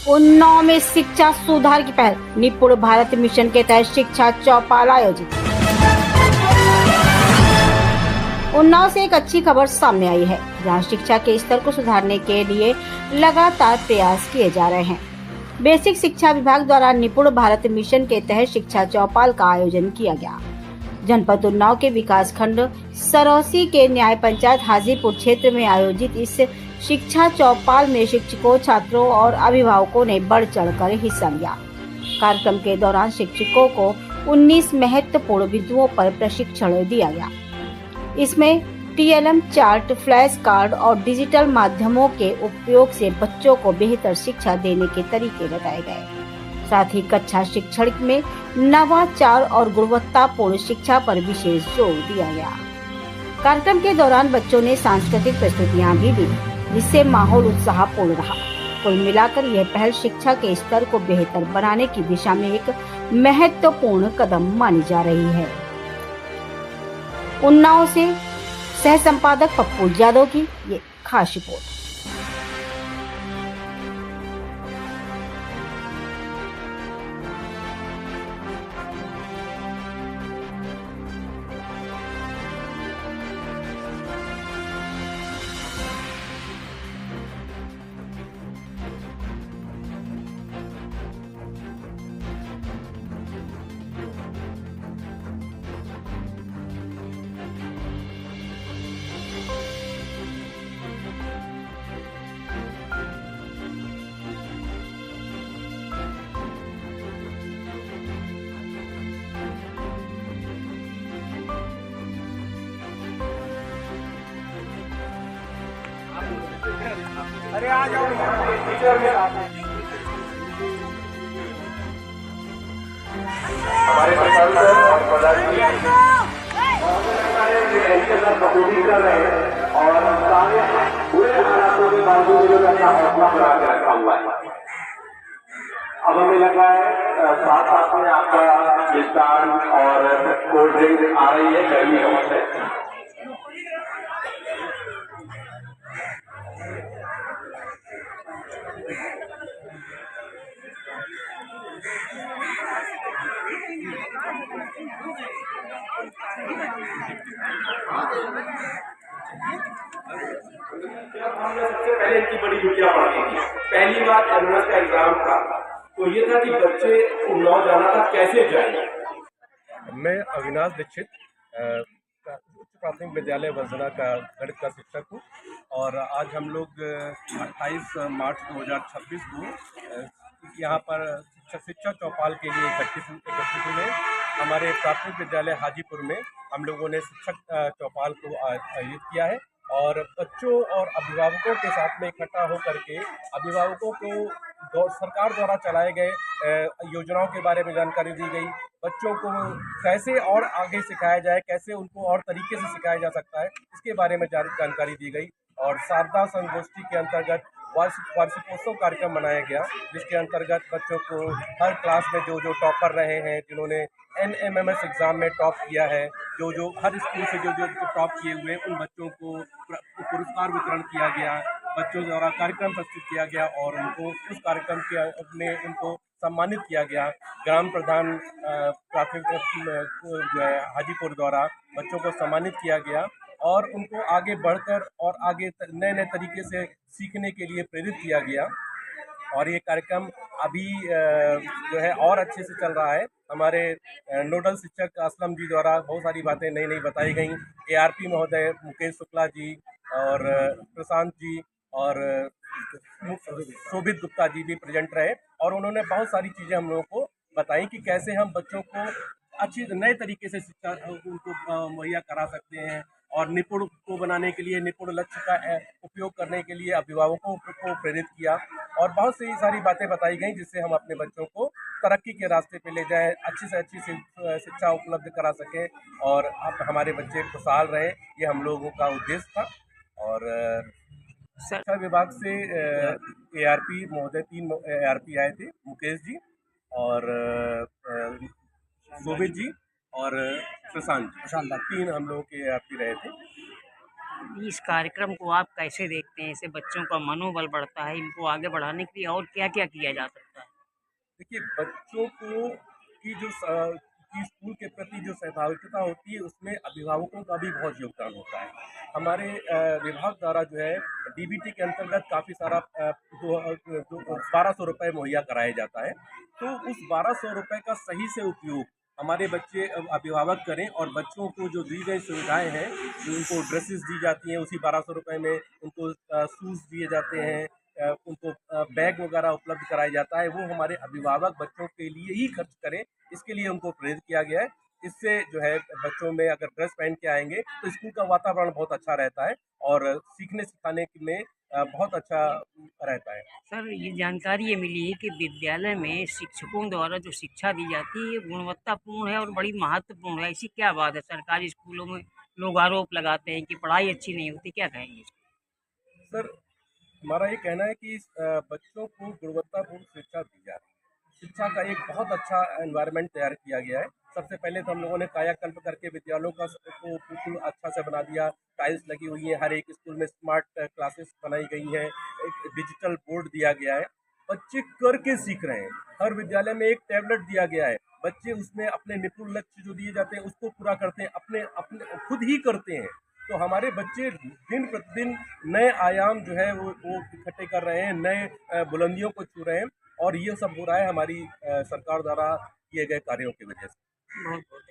उन्नाव में शिक्षा सुधार की पहल, निपुण भारत मिशन के तहत शिक्षा चौपाल आयोजित। उन्नाव से एक अच्छी खबर सामने आई है, जहां शिक्षा के स्तर को सुधारने के लिए लगातार प्रयास किए जा रहे हैं। बेसिक शिक्षा विभाग द्वारा निपुण भारत मिशन के तहत शिक्षा चौपाल का आयोजन किया गया। जनपद उन्नाव के विकास खंड सरौसी के न्याय पंचायत हाजीपुर क्षेत्र में आयोजित इस शिक्षा चौपाल में शिक्षकों, छात्रों और अभिभावकों ने बढ़ चढ़कर हिस्सा लिया। कार्यक्रम के दौरान शिक्षकों को 19 महत्वपूर्ण बिंदुओं पर प्रशिक्षण दिया गया। इसमें TLM चार्ट, फ्लैश कार्ड और डिजिटल माध्यमों के उपयोग से बच्चों को बेहतर शिक्षा देने के तरीके बताए गए। साथ ही कक्षा शिक्षण में नवाचार और गुणवत्तापूर्ण शिक्षा पर विशेष जोर दिया गया। कार्यक्रम के दौरान बच्चों ने सांस्कृतिक प्रस्तुतियां भी दी, जिससे माहौल उत्साहपूर्ण रहा। कुल मिलाकर यह पहल शिक्षा के स्तर को बेहतर बनाने की दिशा में एक महत्वपूर्ण कदम मानी जा रही है। उन्नाव से सह संपादक पप्पू यादव की ये खास रिपोर्ट। अरे आ जाओ हमारे और बखूबी कर रहे हैं और सारे बुरे हालातों के बावजूद अपना हौसला बना के रखा हुआ है। अब हमें लगा है साथ साथ में आपका मिष्टान और कोल्ड ड्रिंक आ रही है गर्मी का वक्त है। हमने सबसे पहले इनकी बड़ी छुट्टियां पढ़ी थी। पहली बार एमएस का एग्जाम था, तो ये था कि बच्चे उन्नाव जाना था, कैसे जाएंगे। मैं अविनाश दीक्षित उच्च प्राथमिक विद्यालय वर्जना का गणित का शिक्षक हूँ और आज हम लोग 28 मार्च 2026 को यहाँ पर शिक्षा चौपाल के लिए इकट्ठित हुए। हमारे प्राथमिक विद्यालय हाजीपुर में हम लोगों ने शिक्षक चौपाल को आयोजित किया है और बच्चों और अभिभावकों के साथ में इकट्ठा होकर के अभिभावकों को सरकार द्वारा चलाए गए योजनाओं के बारे में जानकारी दी गई। बच्चों को कैसे और आगे सिखाया जाए, कैसे उनको और तरीके से सिखाया जा सकता है, इसके बारे में जानकारी दी गई। और शारदा संगोष्ठी के अंतर्गत वार्षिकोत्सव कार्यक्रम मनाया गया, जिसके अंतर्गत बच्चों को हर क्लास में जो टॉपर रहे हैं, जिन्होंने NMMS एग्ज़ाम में टॉप किया है, जो हर स्कूल से जो टॉप किए हुए उन बच्चों को पुरस्कार वितरण किया गया। बच्चों द्वारा कार्यक्रम प्रस्तुत किया गया और उनको उस कार्यक्रम के में उनको सम्मानित किया गया। ग्राम प्रधान प्राथमिक जो है हाजीपुर द्वारा बच्चों को सम्मानित किया गया और उनको आगे बढ़कर और आगे नए नए तरीके से सीखने के लिए प्रेरित किया गया। और ये कार्यक्रम अभी जो है और अच्छे से चल रहा है। हमारे नोडल शिक्षक असलम जी द्वारा बहुत सारी बातें नई नई बताई गई। ARP महोदय मुकेश शुक्ला जी और प्रशांत जी और शोभित गुप्ता जी भी प्रेजेंट रहे और उन्होंने बहुत सारी चीज़ें हम लोगों को बताई कि कैसे हम बच्चों को अच्छी नए तरीके से शिक्षा उनको मुहैया करा सकते हैं और निपुण को बनाने के लिए, निपुण लक्ष्य का उपयोग करने के लिए अभिभावकों को प्रेरित किया और बहुत सी सारी बातें बताई गई, जिससे हम अपने बच्चों को तरक्की के रास्ते पे ले जाएं, अच्छी से अच्छी शिक्षा उपलब्ध करा सकें और अब हमारे बच्चे खुशहाल रहें। ये हम लोगों का उद्देश्य था। और शिक्षा विभाग से ARP महोदय 3 ARP आए थे, मुकेश जी और शोभित जी और प्रशांत 3 हम लोग के ARP रहे थे। इस कार्यक्रम को आप कैसे देखते हैं? इससे बच्चों का मनोबल बढ़ता है, इनको आगे बढ़ाने के लिए और क्या-क्या किया जा सकता है? देखिए, बच्चों को की जो की स्कूल के प्रति जो सहभागिता होती है, उसमें अभिभावकों का भी बहुत योगदान होता है। हमारे विभाग द्वारा जो है डीबीटी के अंतर्गत काफ़ी सारा जो 1200 रुपये मुहैया कराया जाता है। तो उस 1200 रुपये का सही से उपयोग हमारे बच्चे अभिभावक करें, और बच्चों को जो दी गई सुविधाएँ हैं, जो उनको ड्रेसेस दी जाती हैं, उसी 1200 रुपये में उनको शूज़ दिए जाते हैं, उनको बैग वगैरह उपलब्ध कराया जाता है, वो हमारे अभिभावक बच्चों के लिए ही खर्च करें, इसके लिए उनको प्रेरित किया गया है। इससे जो है बच्चों में अगर ड्रेस पहन के आएँगे तो स्कूल का वातावरण बहुत अच्छा रहता है और सीखने-सिखाने में बहुत अच्छा रहता है। सर, ये जानकारी ये मिली है कि विद्यालय में शिक्षकों द्वारा जो शिक्षा दी जाती है, ये गुणवत्तापूर्ण है और बड़ी महत्वपूर्ण है। ऐसी क्या बात है? सरकारी स्कूलों में लोग आरोप लगाते हैं कि पढ़ाई अच्छी नहीं होती, क्या कहेंगे? सर, हमारा ये कहना है कि बच्चों को गुणवत्तापूर्ण शिक्षा दी जा रही है। शिक्षा का एक बहुत अच्छा एनवायरनमेंट तैयार किया गया है। सबसे पहले तो हम लोगों ने कायाकल्प करके विद्यालयों को बिल्कुल अच्छा से बना दिया। टाइल्स लगी हुई हैं, हर एक स्कूल में स्मार्ट क्लासेस बनाई गई हैं, एक डिजिटल बोर्ड दिया गया है। बच्चे करके सीख रहे हैं। हर विद्यालय में एक टैबलेट दिया गया है। बच्चे उसमें अपने निपुण लक्ष्य जो दिए जाते हैं, उसको पूरा करते हैं, अपने अपने खुद ही करते हैं। तो हमारे बच्चे दिन प्रतिदिन नए आयाम जो है वो इकट्ठे कर रहे हैं, नए बुलंदियों को छू रहे हैं, और ये सब हो रहा है हमारी सरकार द्वारा किए गए कार्यों की वजह से। बहुत-बहुत